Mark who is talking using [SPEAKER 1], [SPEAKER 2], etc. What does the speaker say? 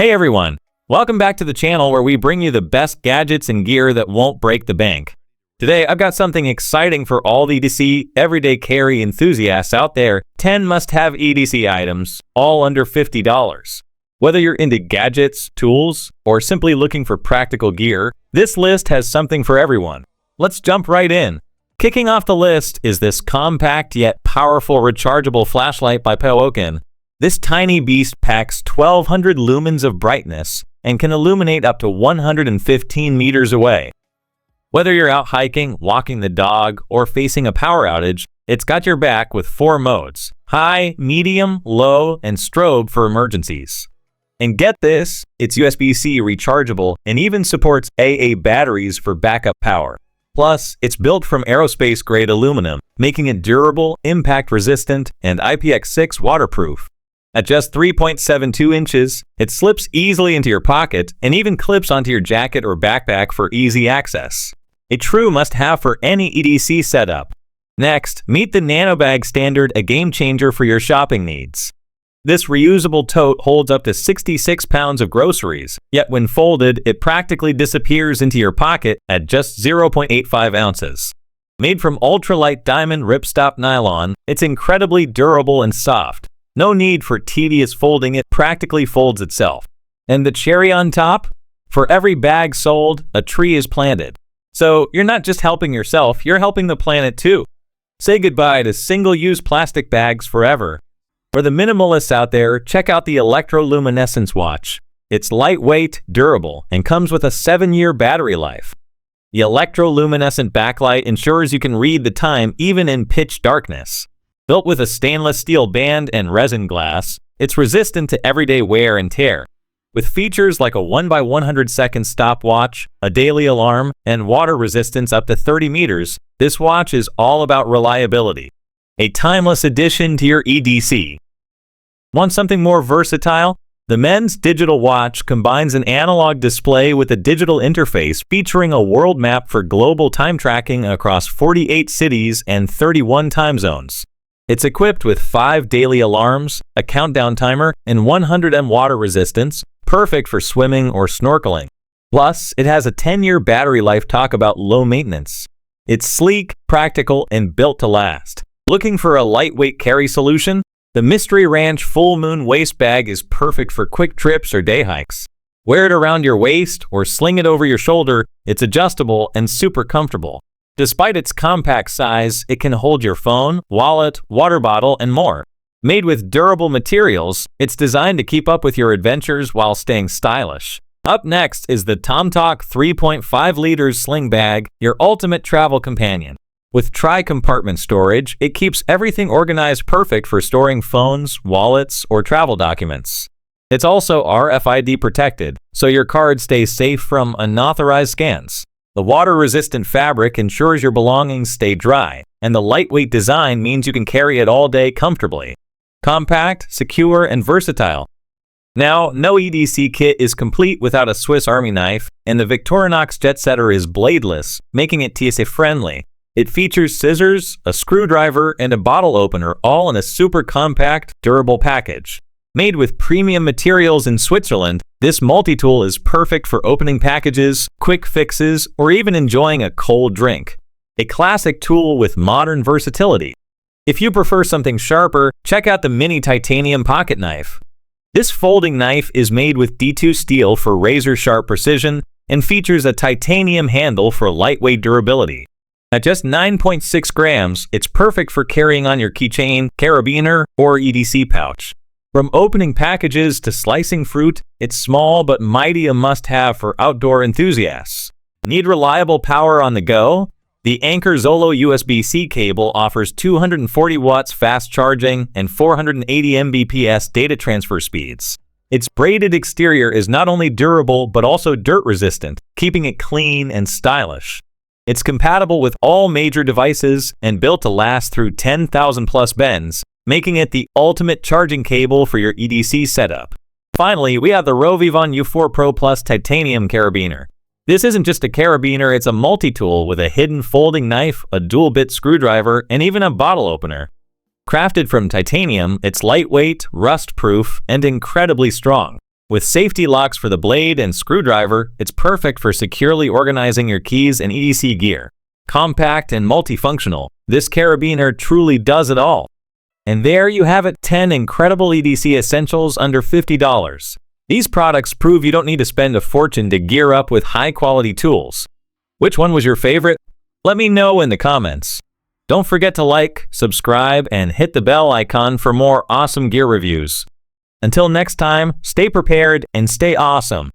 [SPEAKER 1] Hey everyone, welcome back to the channel where we bring you the best gadgets and gear that won't break the bank. Today I've got something exciting for all the EDC everyday carry enthusiasts out there. 10 must-have EDC items, all under $50. Whether you're into gadgets, tools, or simply looking for practical gear, this list has something for everyone. Let's jump right in. Kicking off the list is this compact yet powerful rechargeable flashlight by Powwoken. This tiny beast packs 1200 lumens of brightness and can illuminate up to 115 meters away. Whether you're out hiking, walking the dog, or facing a power outage, it's got your back with 4 modes: high, medium, low, and strobe for emergencies. And get this, it's USB-C rechargeable and even supports AA batteries for backup power. Plus, it's built from aerospace-grade aluminum, making it durable, impact-resistant, and IPX6 waterproof. At just 3.72 inches, it slips easily into your pocket and even clips onto your jacket or backpack for easy access. A true must-have for any EDC setup. Next, meet the Nano Bag Standard, a game changer for your shopping needs. This reusable tote holds up to 66 pounds of groceries, yet when folded, it practically disappears into your pocket at just 0.85 ounces. Made from ultralight diamond ripstop nylon, it's incredibly durable and soft. No need for tedious folding, it practically folds itself. And the cherry on top? For every bag sold, a tree is planted. So you're not just helping yourself, you're helping the planet too. Say goodbye to single-use plastic bags forever. For the minimalists out there, check out the Electro Luminescence watch. It's lightweight, durable, and comes with a 7-year battery life. The electroluminescent backlight ensures you can read the time even in pitch darkness. Built with a stainless steel band and resin glass, it's resistant to everyday wear and tear. With features like a 1x100 second stopwatch, a daily alarm, and water resistance up to 30 meters, this watch is all about reliability. A timeless addition to your EDC. Want something more versatile? The men's digital watch combines an analog display with a digital interface featuring a world map for global time tracking across 48 cities and 31 time zones. It's equipped with 5 daily alarms, a countdown timer, and 100 water resistance, perfect for swimming or snorkeling. Plus, it has a 10-year battery life. Talk about low maintenance. It's sleek, practical, and built to last. Looking for a lightweight carry solution? The Mystery Ranch Full Moon Waist Bag is perfect for quick trips or day hikes. Wear it around your waist or sling it over your shoulder. It's adjustable and super comfortable. Despite its compact size, it can hold your phone, wallet, water bottle, and more. Made with durable materials, it's designed to keep up with your adventures while staying stylish. Up next is the tomtoc 3.5 liters Sling Bag, your ultimate travel companion. With tri-compartment storage, it keeps everything organized, perfect for storing phones, wallets, or travel documents. It's also RFID protected, so your card stays safe from unauthorized scans. The water-resistant fabric ensures your belongings stay dry, and the lightweight design means you can carry it all day comfortably. Compact, secure, and versatile. Now, no EDC kit is complete without a Swiss Army knife, and the Victorinox Jetsetter is bladeless, making it TSA-friendly. It features scissors, a screwdriver, and a bottle opener, all in a super compact, durable package. Made with premium materials in Switzerland, this multi-tool is perfect for opening packages, quick fixes, or even enjoying a cold drink. A classic tool with modern versatility. If you prefer something sharper, check out the mini titanium pocket knife. This folding knife is made with D2 steel for razor-sharp precision and features a titanium handle for lightweight durability. At just 9.6 grams, it's perfect for carrying on your keychain, carabiner, or EDC pouch. From opening packages to slicing fruit, it's small but mighty, a must-have for outdoor enthusiasts. Need reliable power on the go? The Anker Zolo USB-C cable offers 240 watts fast charging and 480 Mbps data transfer speeds. Its braided exterior is not only durable but also dirt-resistant, keeping it clean and stylish. It's compatible with all major devices and built to last through 10,000 plus bends, making it the ultimate charging cable for your EDC setup. Finally, we have the RovyVon U4 Pro Plus Titanium Carabiner. This isn't just a carabiner, it's a multi-tool with a hidden folding knife, a dual-bit screwdriver, and even a bottle opener. Crafted from titanium, it's lightweight, rust-proof, and incredibly strong. With safety locks for the blade and screwdriver, it's perfect for securely organizing your keys and EDC gear. Compact and multifunctional, this carabiner truly does it all. And there you have it, 10 incredible EDC essentials under $50. These products prove you don't need to spend a fortune to gear up with high-quality tools. Which one was your favorite? Let me know in the comments. Don't forget to like, subscribe, and hit the bell icon for more awesome gear reviews. Until next time, stay prepared and stay awesome.